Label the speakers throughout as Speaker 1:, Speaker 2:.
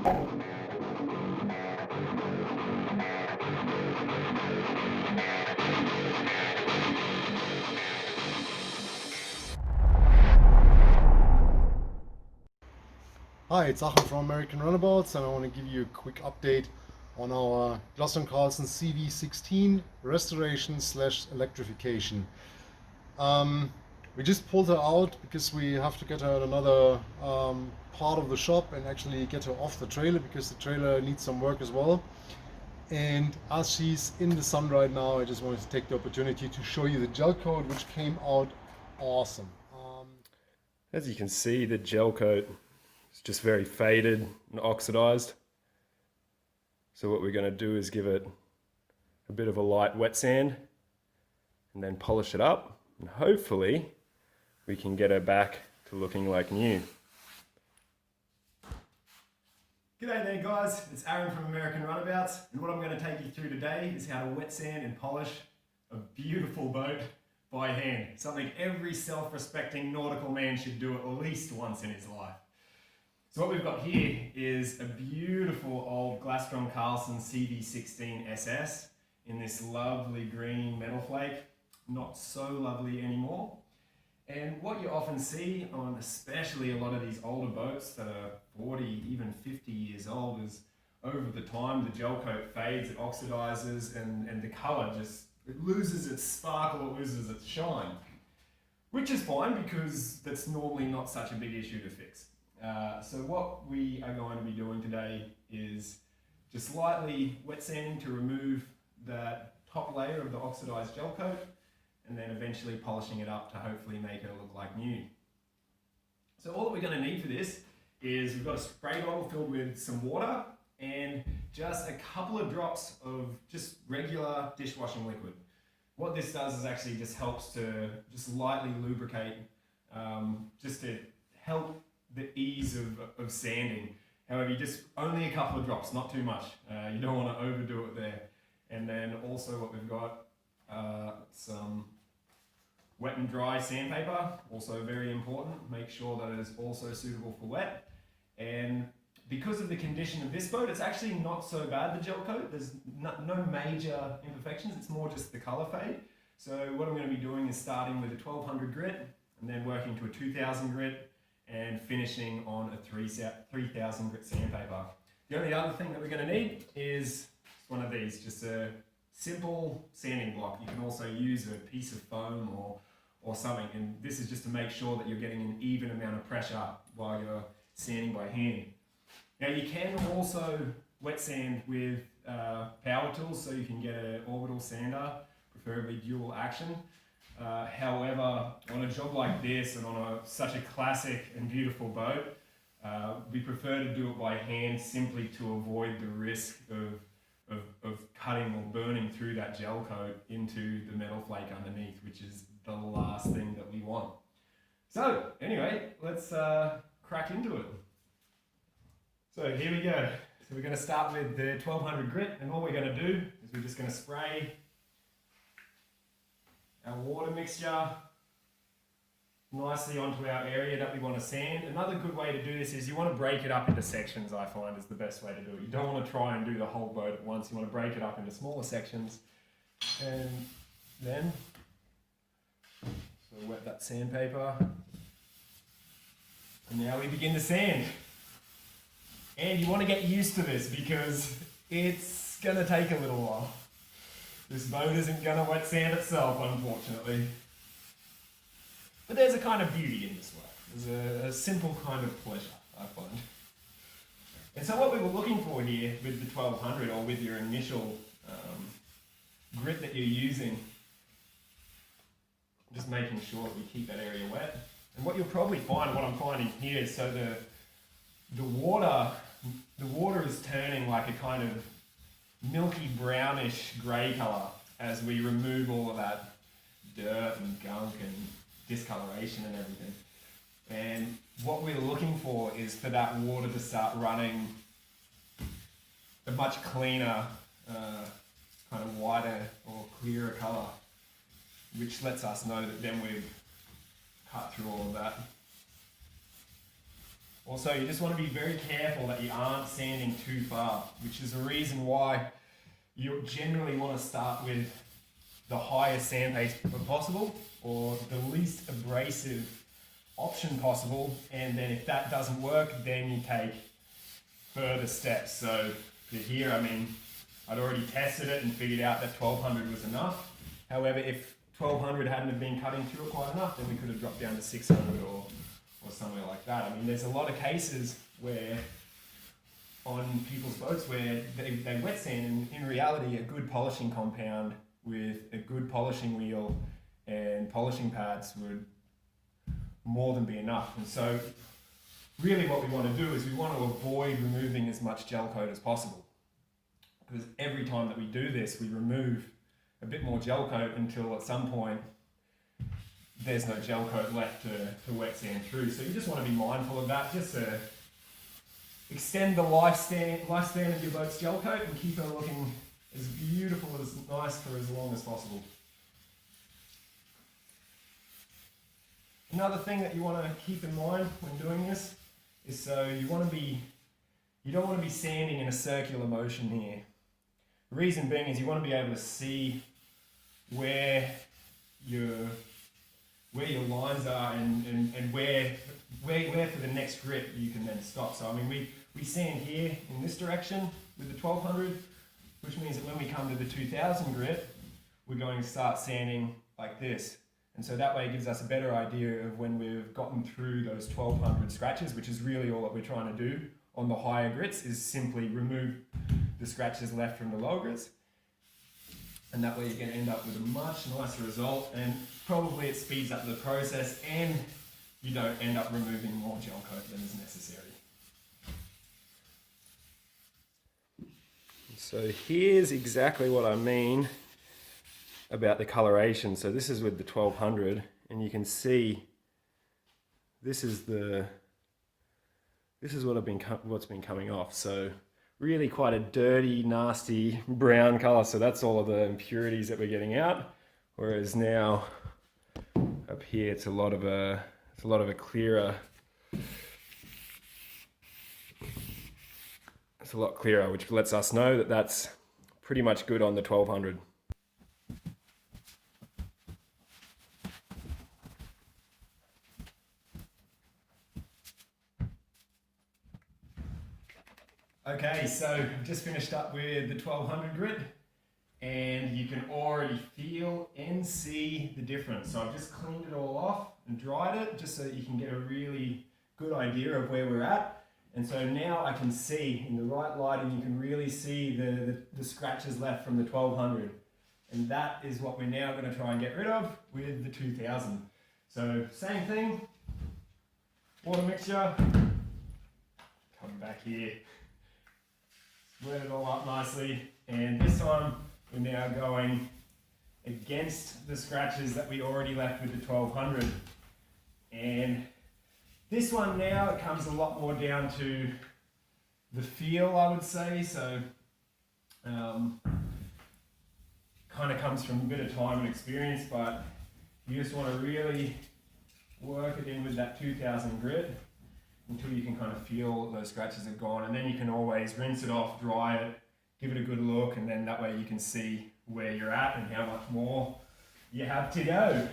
Speaker 1: Hi, it's Achim from American Runabouts, and I want to give you a quick update on our Glastron Carlson CV16 restoration / electrification. We just pulled her out because we have to get her in another part of the shop and actually get her off the trailer because the trailer needs some work as well. And as she's in the sun right now, I just wanted to take the opportunity to show you the gel coat, which came out awesome.
Speaker 2: As you can see, the gel coat is just very faded and oxidized. So what we're going to do is give it a bit of a light wet sand and then polish it up, and hopefully we can get her back to looking like new. G'day there guys, it's Aaron from American Runabouts, and what I'm going to take you through today is how to wet sand and polish a beautiful boat by hand. Something every self-respecting nautical man should do at least once in his life. So what we've got here is a beautiful old Glastron Carlson CV16 SS in this lovely green Metalflake, not so lovely anymore. And what you often see on especially a lot of these older boats that are 40, even 50 years old is over the time the gel coat fades, it oxidizes, and the color just, it loses its sparkle, it loses its shine. Which is fine because that's normally not such a big issue to fix. So what we are going to be doing today is just lightly wet sanding to remove that top layer of the oxidized gel coat, and then eventually polishing it up to hopefully make it look like new. So all that we're going to need for this is we've got a spray bottle filled with some water and just a couple of drops of just regular dishwashing liquid. What this does is actually just helps to just lightly lubricate, just to help the ease of sanding. However, you just only a couple of drops, not too much. You don't want to overdo it there. And then also what we've got, some wet and dry sandpaper, also very important. Make sure that it is also suitable for wet. And because of the condition of this boat, it's actually not so bad, the gel coat. There's no major imperfections, it's more just the color fade. So what I'm going to be doing is starting with a 1200 grit and then working to a 2000 grit and finishing on a 3000 grit sandpaper. The only other thing that we're going to need is one of these, just a simple sanding block. You can also use a piece of foam or something, and this is just to make sure that you're getting an even amount of pressure while you're sanding by hand. Now you can also wet sand with power tools, so you can get an orbital sander, preferably dual action. However, on a job like this and on such a classic and beautiful boat, we prefer to do it by hand simply to avoid the risk of cutting or burning through that gel coat into the metal flake underneath, which is the last thing that we want. So anyway, let's crack into it. So here we go. So we're going to start with the 1200 grit, and all we're going to do is we're just going to spray our water mixture nicely onto our area that we want to sand. Another good way to do this is you want to break it up into sections, I find is the best way to do it. You don't want to try and do the whole boat at once. You want to break it up into smaller sections. And then, so wet that sandpaper. And now we begin to sand. And you want to get used to this because it's going to take a little while. This boat isn't going to wet sand itself, unfortunately. But there's a kind of beauty in this work. There's a simple kind of pleasure, I find. And so what we were looking for here with the 1200, or with your initial grit that you're using, just making sure that we keep that area wet. And what you'll probably find, what I'm finding here, is so the water is turning like a kind of milky brownish grey colour as we remove all of that dirt and gunk and discoloration and everything. And what we're looking for is for that water to start running a much cleaner, kind of whiter or clearer colour, which lets us know that then we've cut through all of that. Also, you just want to be very careful that you aren't sanding too far, which is the reason why you generally want to start with the highest sand pace possible or the least abrasive option possible, and then if that doesn't work, then you take further steps. So for here, I mean, I'd already tested it and figured out that 1200 was enough. However, if 1200 hadn't have been cutting through it quite enough, then we could have dropped down to 600 or somewhere like that. I mean, there's a lot of cases where on people's boats where they wet sand, and in reality, a good polishing compound with a good polishing wheel and polishing pads would more than be enough. And so really what we want to do is we want to avoid removing as much gel coat as possible, because every time that we do this, we remove a bit more gel coat until at some point there's no gel coat left to wet sand through. So you just want to be mindful of that, just to extend the lifespan of your boat's gel coat and keep it looking as beautiful, as nice for as long as possible. Another thing that you want to keep in mind when doing this is so you don't want to be sanding in a circular motion here. The reason being is you want to be able to see where your lines are and where for the next grip you can then stop. So I mean we sand here in this direction with the 1200, which means that when we come to the 2000 grip, we're going to start sanding like this. And so that way it gives us a better idea of when we've gotten through those 1200 scratches, which is really all that we're trying to do on the higher grits, is simply remove the scratches left from the lower grits. And that way you're going to end up with a much nicer result, and probably it speeds up the process and you don't end up removing more gel coat than is necessary. So here's exactly what I mean about the coloration. So this is with the 1200, and you can see this is what's been coming off. So really quite a dirty, nasty brown color. So that's all of the impurities that we're getting out. Whereas now up here, it's a lot of a clearer. It's a lot clearer, which lets us know that that's pretty much good on the 1200. Okay, so I've just finished up with the 1200 grit, and you can already feel and see the difference. So I've just cleaned it all off and dried it just so that you can get a really good idea of where we're at. And so now I can see in the right lighting, you can really see the scratches left from the 1200. And that is what we're now going to try and get rid of with the 2000. So same thing, water mixture, come back here. Spread it all up nicely, and this time we're now going against the scratches that we already left with the 1200. And this one now, it comes a lot more down to the feel, I would say. So kind of comes from a bit of time and experience, but you just want to really work it in with that 2000 grit until you can kind of feel those scratches are gone, and then you can always rinse it off, dry it, give it a good look, and then that way you can see where you're at and how much more you have to go.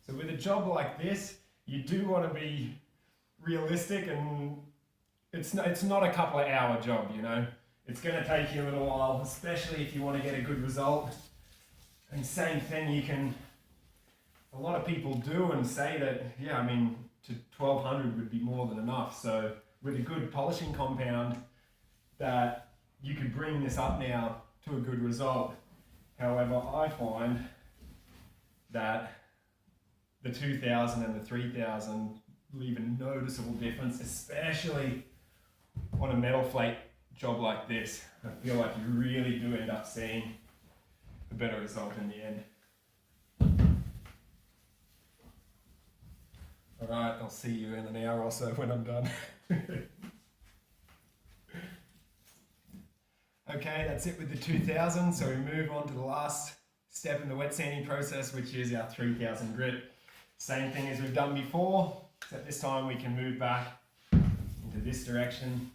Speaker 2: So with a job like this, you do want to be realistic, and it's not a couple of hour job, you know. It's going to take you a little while, especially if you want to get a good result. And same thing, a lot of people do and say that, yeah, I mean, to 1200 would be more than enough. So with a good polishing compound, that you could bring this up now to a good result. However, I find that the 2000 and the 3000 leave a noticeable difference, especially on a Metalflake job like this. I feel like you really do end up seeing a better result in the end. All right, I'll see you in an hour or so when I'm done. Okay, that's it with the 2000. So we move on to the last step in the wet sanding process, which is our 3000 grit. Same thing as we've done before, except this time we can move back into this direction.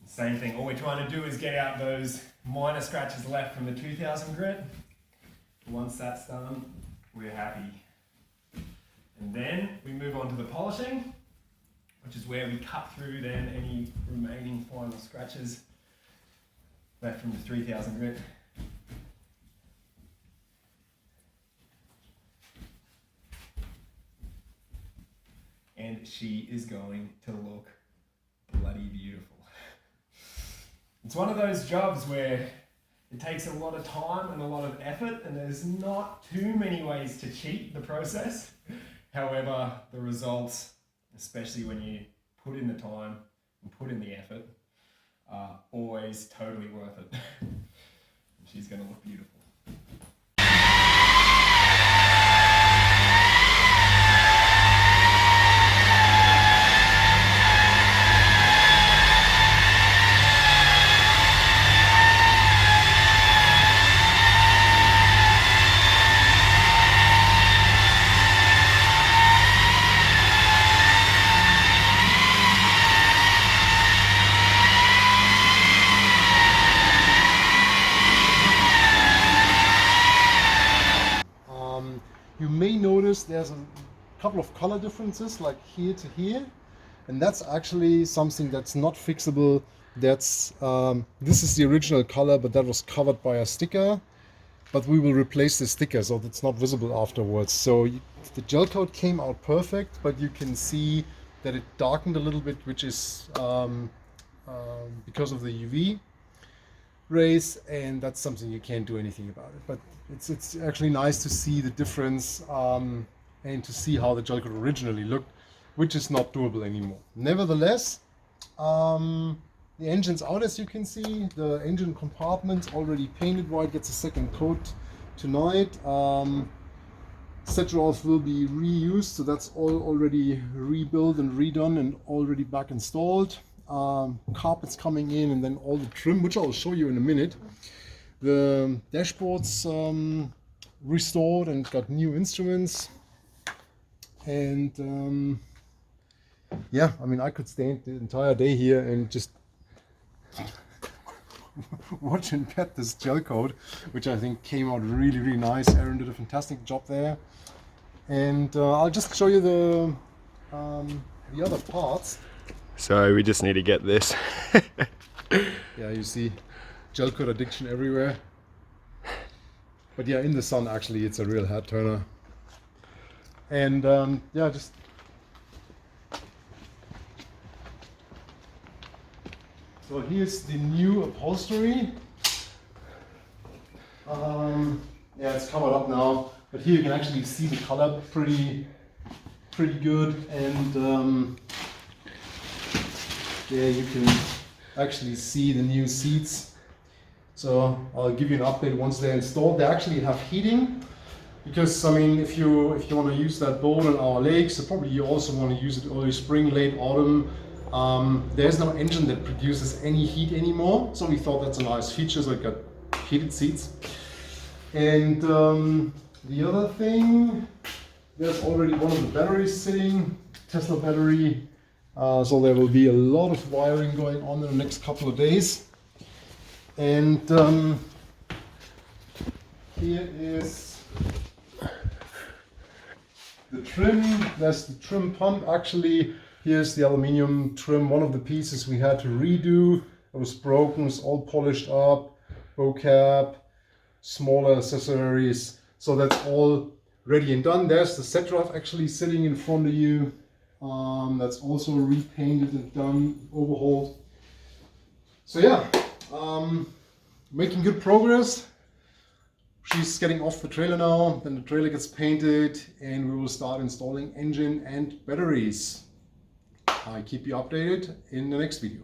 Speaker 2: Same thing, all we're trying to do is get out those minor scratches left from the 2000 grit. Once that's done, we're happy. And then we move on to the polishing, which is where we cut through then any remaining final scratches left from the 3000 grit. And she is going to look bloody beautiful. It's one of those jobs where it takes a lot of time and a lot of effort, and there's not too many ways to cheat the process. However, the results, especially when you put in the time and put in the effort, are always totally worth it. She's going to look beautiful.
Speaker 1: You may notice there's a couple of color differences, like here to here, and that's actually something that's not fixable. That's this is the original color, but that was covered by a sticker, but we will replace the sticker so that's not visible afterwards. So the gel coat came out perfect, but you can see that it darkened a little bit, which is because of the UV rays, and that's something you can't do anything about it. But it's actually nice to see the difference and to see how the gel coat originally looked, which is not doable anymore. Nevertheless, the engine's out, as you can see. The engine compartment already painted white, gets a second coat tonight. Set will be reused, so that's all already rebuilt and redone and already back installed. Carpets coming in, and then all the trim, which I'll show you in a minute. The dashboard's restored and got new instruments, and yeah, I mean, I could stay the entire day here and just watch and pet this gel coat, which I think came out really, really nice. Aaron did a fantastic job there, and I'll just show you the other parts.
Speaker 2: So we just need to get this.
Speaker 1: Yeah, you see gel coat addiction everywhere. But yeah, in the sun actually it's a real head turner. And yeah, just so here's the new upholstery. Yeah, it's covered up now, but here you can actually see the color pretty good, and yeah, you can actually see the new seats. So I'll give you an update once they're installed. They actually have heating, because I mean, if you want to use that boat on our lakes, so probably you also want to use it early spring, late autumn. There's no engine that produces any heat anymore, so we thought that's a nice feature. So it got heated seats. And the other thing, there's already one of the batteries sitting, Tesla battery. So there will be a lot of wiring going on in the next couple of days. And here is the trim. That's the trim pump. Actually, here's the aluminium trim. One of the pieces we had to redo. It was broken. It's all polished up. Bow cap, smaller accessories. So that's all ready and done. There's the set drive actually sitting in front of you. That's also repainted and done, overhauled. So yeah, making good progress. She's getting off the trailer now, then the trailer gets painted, and we will start installing engine and batteries. I keep you updated in the next video.